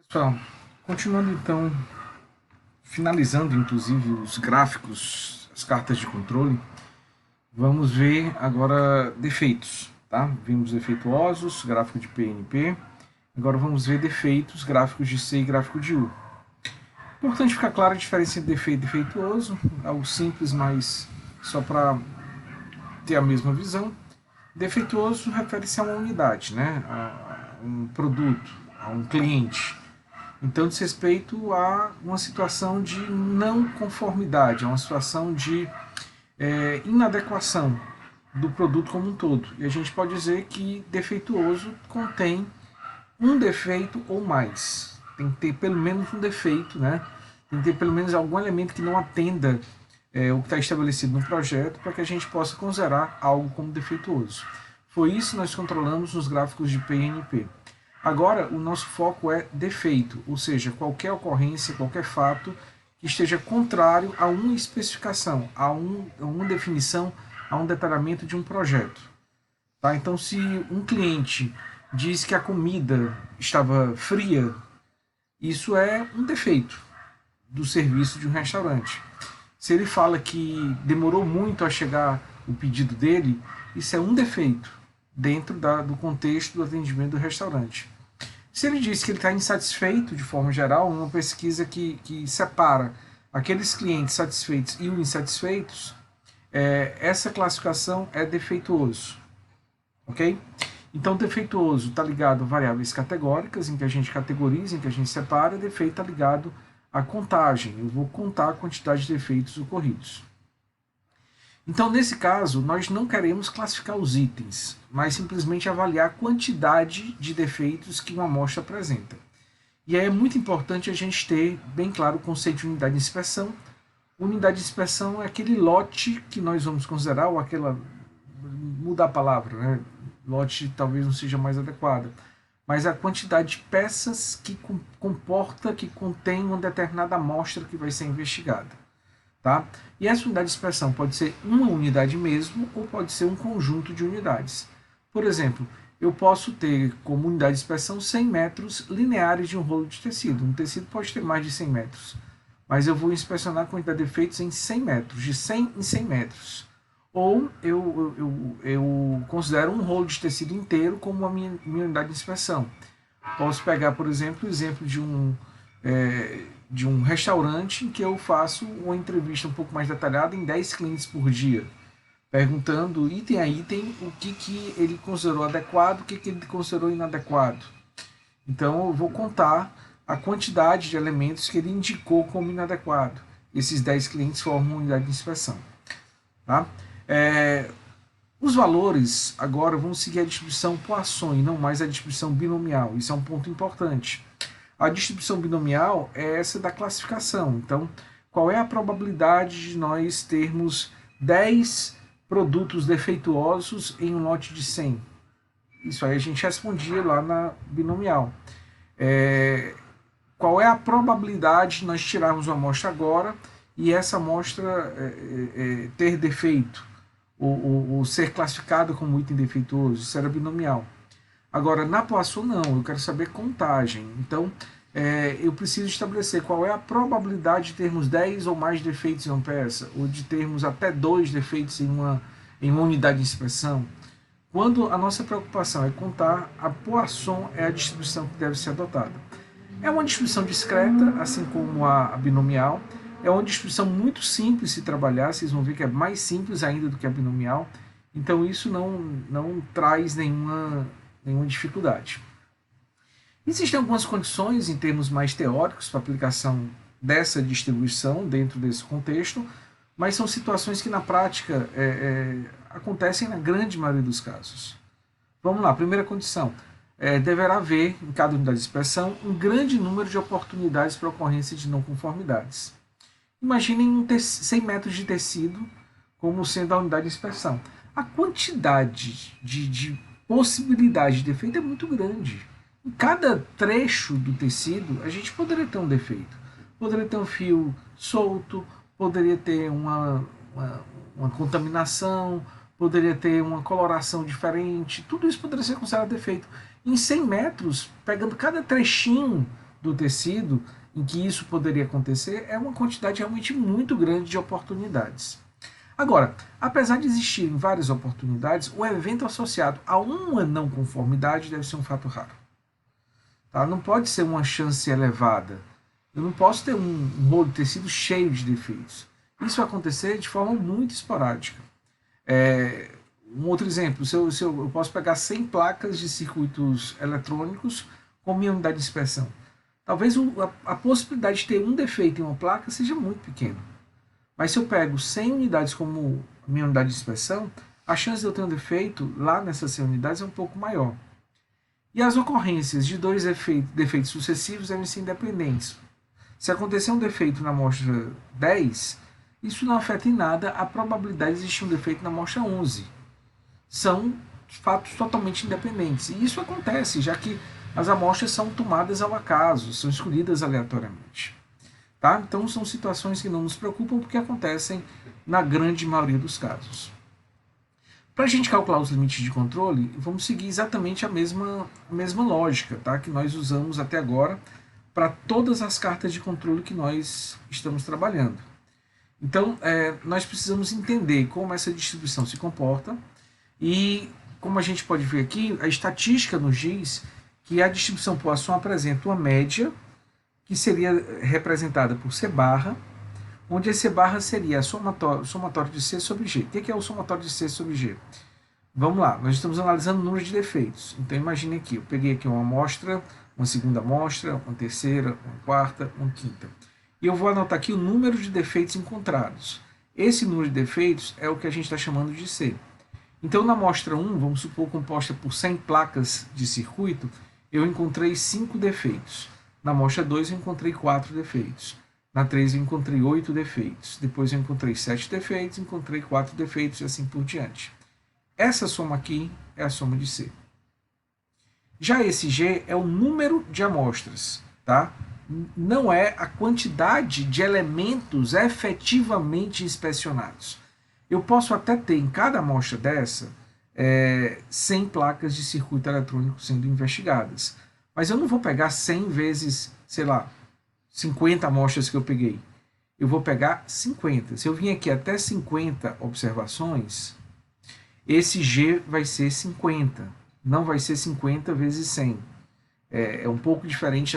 Pessoal, continuando então, finalizando inclusive os gráficos, as cartas de controle, vamos ver agora defeitos, tá? Vimos defeituosos, gráfico de PNP, agora vamos ver defeitos, gráficos de C e gráfico de U. Importante ficar clara a diferença entre defeito e defeituoso, algo simples, mas só para ter a mesma visão. Defeituoso refere-se a uma unidade, né? A um produto, a um cliente. Então, diz respeito a uma situação de não conformidade, a uma situação de inadequação do produto como um todo. E a gente pode dizer que defeituoso contém um defeito ou mais. Tem que ter pelo menos um defeito, né? Tem que ter pelo menos algum elemento que não atenda o que está estabelecido no projeto para que a gente possa considerar algo como defeituoso. Foi isso que nós controlamos nos gráficos de PNP. Agora, o nosso foco é defeito, ou seja, qualquer ocorrência, qualquer fato que esteja contrário a uma especificação, a uma definição, a um detalhamento de um projeto. Tá? Então, se um cliente diz que a comida estava fria, isso é um defeito do serviço de um restaurante. Se ele fala que demorou muito a chegar o pedido dele, isso é um defeito dentro do contexto do atendimento do restaurante. Se ele diz que ele está insatisfeito de forma geral, uma pesquisa que separa aqueles clientes satisfeitos e os insatisfeitos, essa classificação é defeituoso. Ok? Então, defeituoso está ligado a variáveis categóricas, em que a gente categoriza, em que a gente separa, e defeito está ligado à contagem. Eu vou contar a quantidade de defeitos ocorridos. Então, nesse caso, nós não queremos classificar os itens, mas simplesmente avaliar a quantidade de defeitos que uma amostra apresenta. E aí é muito importante a gente ter bem claro o conceito de unidade de inspeção. Unidade de inspeção é aquele lote que nós vamos considerar, ou aquela. Mudar a palavra, né? Lote talvez não seja mais adequada, mas a quantidade de peças que comporta, que contém uma determinada amostra que vai ser investigada. Tá? E essa unidade de inspeção pode ser uma unidade mesmo ou pode ser um conjunto de unidades. Por exemplo, eu posso ter como unidade de inspeção 100 metros lineares de um rolo de tecido. Um tecido pode ter mais de 100 metros, mas eu vou inspecionar a quantidade de defeitos em 100 metros, de 100 em 100 metros. Ou eu considero um rolo de tecido inteiro como a minha unidade de inspeção. Posso pegar, por exemplo, o exemplo de um restaurante em que eu faço uma entrevista um pouco mais detalhada em 10 clientes por dia, perguntando item a item o que ele considerou adequado, o que ele considerou inadequado. Então eu vou contar a quantidade de elementos que ele indicou como inadequado. Esses 10 clientes formam uma unidade de inspeção. Tá? Os valores agora vão seguir a distribuição Poisson e não mais a distribuição binomial. Isso é um ponto importante. A distribuição binomial é essa da classificação. Então, qual é a probabilidade de nós termos 10 produtos defeituosos em um lote de 100? Isso aí a gente respondia lá na binomial. Qual é a probabilidade de nós tirarmos uma amostra agora e essa amostra ter defeito ou ser classificada como item defeituoso? Isso era binomial. Agora, na Poisson, não, eu quero saber contagem. Então, eu preciso estabelecer qual é a probabilidade de termos 10 ou mais defeitos em uma peça, ou de termos até 2 defeitos em uma unidade de inspeção. Quando a nossa preocupação é contar, a Poisson é a distribuição que deve ser adotada. É uma distribuição discreta, assim como a binomial. É uma distribuição muito simples de se trabalhar, vocês vão ver que é mais simples ainda do que a binomial. Então, isso não traz nenhuma dificuldade. Existem algumas condições em termos mais teóricos para a aplicação dessa distribuição dentro desse contexto, mas são situações que na prática acontecem na grande maioria dos casos. Vamos lá, primeira condição. Deverá haver, em cada unidade de inspeção, um grande número de oportunidades para ocorrência de não conformidades. Imaginem 100 metros de tecido como sendo a unidade de inspeção. A quantidade de possibilidade de defeito é muito grande. Em cada trecho do tecido, a gente poderia ter um defeito. Poderia ter um fio solto, poderia ter uma contaminação, poderia ter uma coloração diferente. Tudo isso poderia ser considerado defeito. Em 100 metros, pegando cada trechinho do tecido em que isso poderia acontecer, é uma quantidade realmente muito grande de oportunidades. Agora, apesar de existirem várias oportunidades, o evento associado a uma não conformidade deve ser um fato raro. Tá? Não pode ser uma chance elevada. Eu não posso ter um rolo de tecido cheio de defeitos. Isso vai acontecer de forma muito esporádica. Um outro exemplo, eu posso pegar 100 placas de circuitos eletrônicos com minha unidade de inspeção. Talvez a possibilidade de ter um defeito em uma placa seja muito pequena. Mas se eu pego 100 unidades como minha unidade de inspeção, a chance de eu ter um defeito lá nessas 100 unidades é um pouco maior. E as ocorrências de dois defeitos sucessivos devem ser independentes. Se acontecer um defeito na amostra 10, isso não afeta em nada a probabilidade de existir um defeito na amostra 11. São fatos totalmente independentes. E isso acontece, já que as amostras são tomadas ao acaso, são escolhidas aleatoriamente. Tá? Então são situações que não nos preocupam porque acontecem na grande maioria dos casos. Para a gente calcular os limites de controle, vamos seguir exatamente a mesma lógica, tá? Que nós usamos até agora para todas as cartas de controle que nós estamos trabalhando. Então, nós precisamos entender como essa distribuição se comporta e, como a gente pode ver aqui, a estatística nos diz que a distribuição Poisson apresenta uma média que seria representada por C barra, onde a C barra seria o somatório de C sobre G. O que é o somatório de C sobre G? Vamos lá, nós estamos analisando o número de defeitos. Então imagine aqui, eu peguei aqui uma amostra, uma segunda amostra, uma terceira, uma quarta, uma quinta. E eu vou anotar aqui o número de defeitos encontrados. Esse número de defeitos é o que a gente está chamando de C. Então na amostra 1, vamos supor composta por 100 placas de circuito, eu encontrei 5 defeitos. Na amostra 2 eu encontrei 4 defeitos. Na 3 eu encontrei 8 defeitos. Depois eu encontrei 7 defeitos, encontrei 4 defeitos e assim por diante. Essa soma aqui é a soma de C. Já esse G é o número de amostras, tá? Não é a quantidade de elementos efetivamente inspecionados. Eu posso até ter em cada amostra dessa 100 placas de circuito eletrônico sendo investigadas. Mas eu não vou pegar 100 vezes, sei lá, 50 amostras que eu peguei. Eu vou pegar 50. Se eu vim aqui até 50 observações, esse G vai ser 50. Não vai ser 50 vezes 100. É um pouco diferente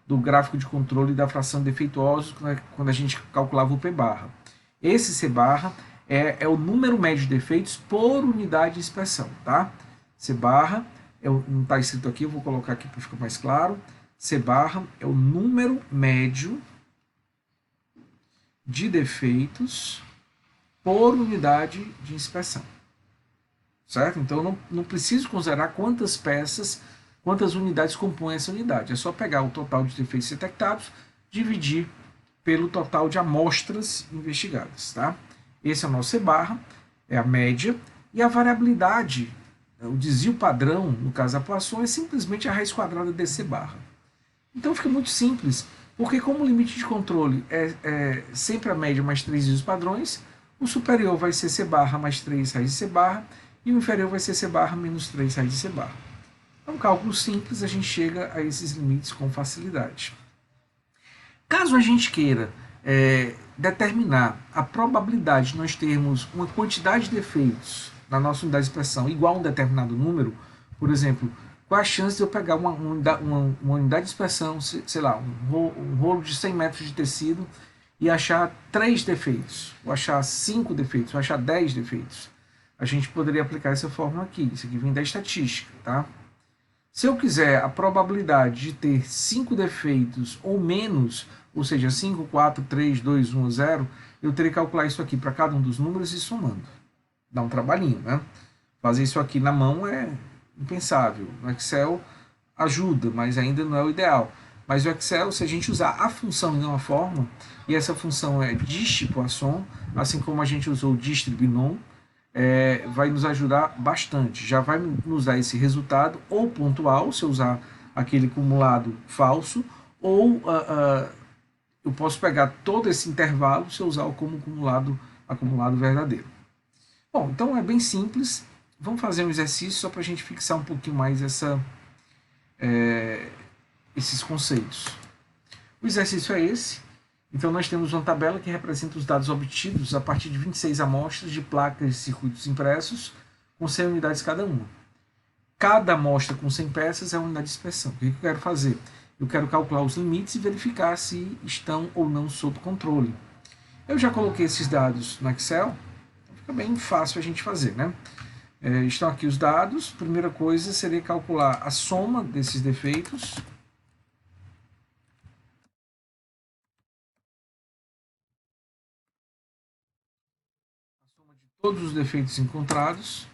do gráfico de controle da fração defeituosa quando a gente calculava o P barra. Esse C barra é o número médio de defeitos por unidade de inspeção. Tá? C barra, não está escrito aqui, eu vou colocar aqui para ficar mais claro. C barra é o número médio de defeitos por unidade de inspeção. Certo? Então eu não preciso considerar quantas peças, quantas unidades compõem essa unidade. É só pegar o total de defeitos detectados, dividir pelo total de amostras investigadas. Tá? Esse é o nosso C barra, é a média, e a variabilidade, o desvio padrão, no caso da Poisson, é simplesmente a raiz quadrada de C barra. Então fica muito simples, porque como o limite de controle é sempre a média mais 3 desvios padrões, o superior vai ser C barra mais 3 raiz de C barra, e o inferior vai ser C barra menos 3 raiz de C barra. É um cálculo simples, a gente chega a esses limites com facilidade. Caso a gente queira determinar a probabilidade de nós termos uma quantidade de defeitos na nossa unidade de expressão igual a um determinado número, por exemplo, qual a chance de eu pegar uma unidade de expressão, sei lá, um rolo de 100 metros de tecido e achar 3 defeitos, ou achar 5 defeitos, ou achar 10 defeitos. A gente poderia aplicar essa fórmula aqui, isso aqui vem da estatística, tá? Se eu quiser a probabilidade de ter 5 defeitos ou menos, ou seja, 5, 4, 3, 2, 1, 0, eu teria que calcular isso aqui para cada um dos números e somando. Dá um trabalhinho, né? Fazer isso aqui na mão é impensável. No Excel ajuda, mas ainda não é o ideal. Mas o Excel, se a gente usar a função e não a fórmula, e essa função é dist Poisson, assim como a gente usou dist binom, vai nos ajudar bastante. Já vai nos dar esse resultado ou pontual, se eu usar aquele acumulado falso, ou eu posso pegar todo esse intervalo se eu usar como acumulado verdadeiro. Bom, então é bem simples. Vamos fazer um exercício só para a gente fixar um pouquinho mais esses conceitos. O exercício é esse. Então nós temos uma tabela que representa os dados obtidos a partir de 26 amostras de placas de circuitos impressos, com 100 unidades cada uma. Cada amostra com 100 peças é uma unidade de inspeção. O que eu quero fazer? Eu quero calcular os limites e verificar se estão ou não sob controle. Eu já coloquei esses dados no Excel, então fica bem fácil a gente fazer, né? Estão aqui os dados. Primeira coisa seria calcular a soma desses defeitos. A soma de todos os defeitos encontrados.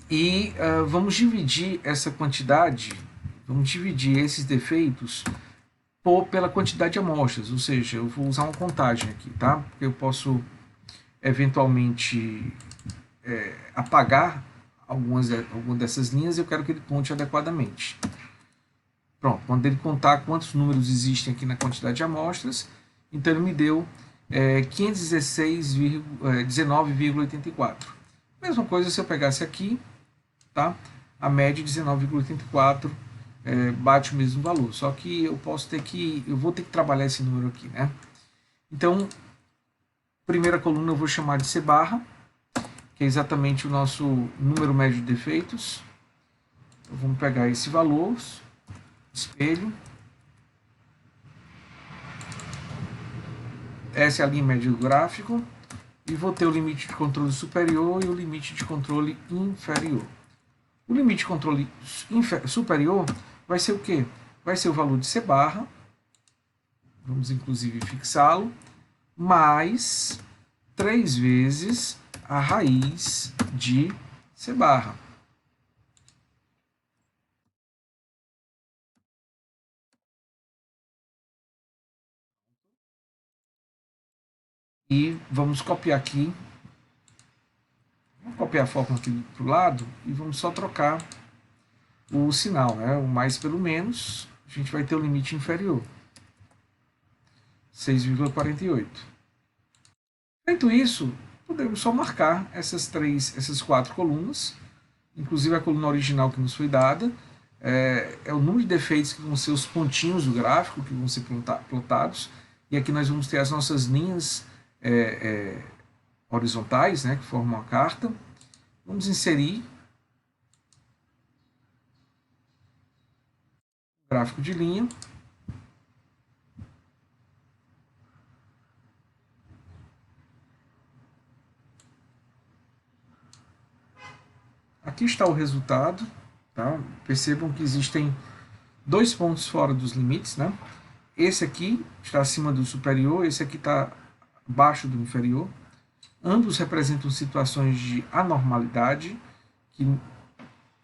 E vamos dividir essa quantidade, vamos dividir esses defeitos pela quantidade de amostras, ou seja, eu vou usar uma contagem aqui, tá? Porque eu posso eventualmente apagar alguma dessas linhas e eu quero que ele conte adequadamente. Pronto, quando ele contar quantos números existem aqui na quantidade de amostras, então ele me deu 519,84. Mesma coisa se eu pegasse aqui, tá? A média de 19,84 bate o mesmo valor, só que eu vou ter que trabalhar esse número aqui, né? Então, primeira coluna eu vou chamar de C barra, que é exatamente o nosso número médio de defeitos. Então, vamos pegar esse valor, espelho. Essa é a linha média do gráfico. E vou ter o limite de controle superior e o limite de controle inferior. O limite de controle superior vai ser o quê? Vai ser o valor de C barra, vamos inclusive fixá-lo, mais 3 vezes a raiz de C barra. E vamos copiar aqui, vamos copiar a fórmula aqui para o lado e vamos só trocar o sinal, né? O mais pelo menos, a gente vai ter o limite inferior, 6,48. Feito isso, podemos só marcar essas 4 colunas, inclusive a coluna original que nos foi dada, é o número de defeitos que vão ser os pontinhos do gráfico, que vão ser plotados, e aqui nós vamos ter as nossas linhas horizontais, né, que formam a carta. Vamos inserir o gráfico de linha. Aqui está o resultado. Tá? Percebam que existem 2 pontos fora dos limites, né? Esse aqui está acima do superior, esse aqui está abaixo do inferior. Ambos representam situações de anormalidade,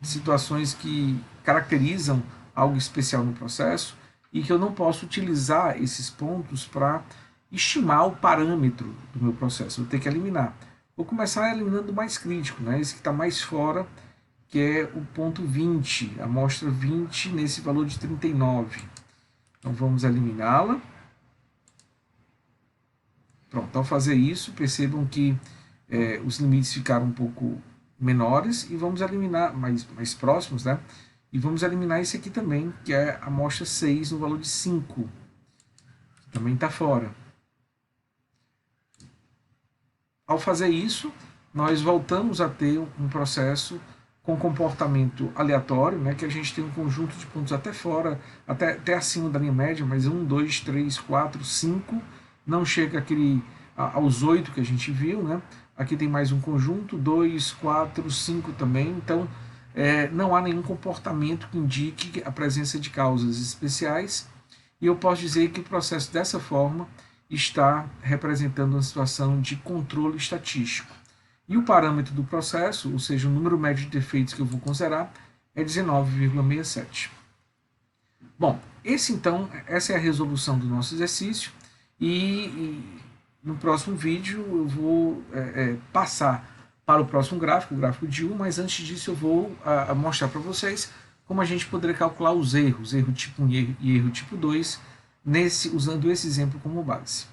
situações que caracterizam algo especial no processo e que eu não posso utilizar esses pontos para estimar o parâmetro do meu processo. Eu vou ter que eliminar. Vou começar eliminando o mais crítico, né? Esse que está mais fora, que é o ponto 20, a amostra 20 nesse valor de 39. Então vamos eliminá-la. Pronto, ao fazer isso, percebam que os limites ficaram um pouco menores e vamos eliminar, mais próximos, né? E vamos eliminar esse aqui também, que é a amostra 6 no valor de 5. Também está fora. Ao fazer isso, nós voltamos a ter um processo com comportamento aleatório, né, que a gente tem um conjunto de pontos até fora, até acima da linha média, mas 1, 2, 3, 4, 5, não chega aos 8 que a gente viu, né? Aqui tem mais um conjunto, 2, 4, 5 também, então não há nenhum comportamento que indique a presença de causas especiais, e eu posso dizer que o processo dessa forma está representando uma situação de controle estatístico. E o parâmetro do processo, ou seja, o número médio de defeitos que eu vou considerar, é 19,67. Bom, essa é a resolução do nosso exercício, e no próximo vídeo eu vou passar para o próximo gráfico, o gráfico de 1, mas antes disso eu vou mostrar para vocês como a gente poderia calcular os erros, erro tipo 1 e erro tipo 2, usando esse exemplo como base.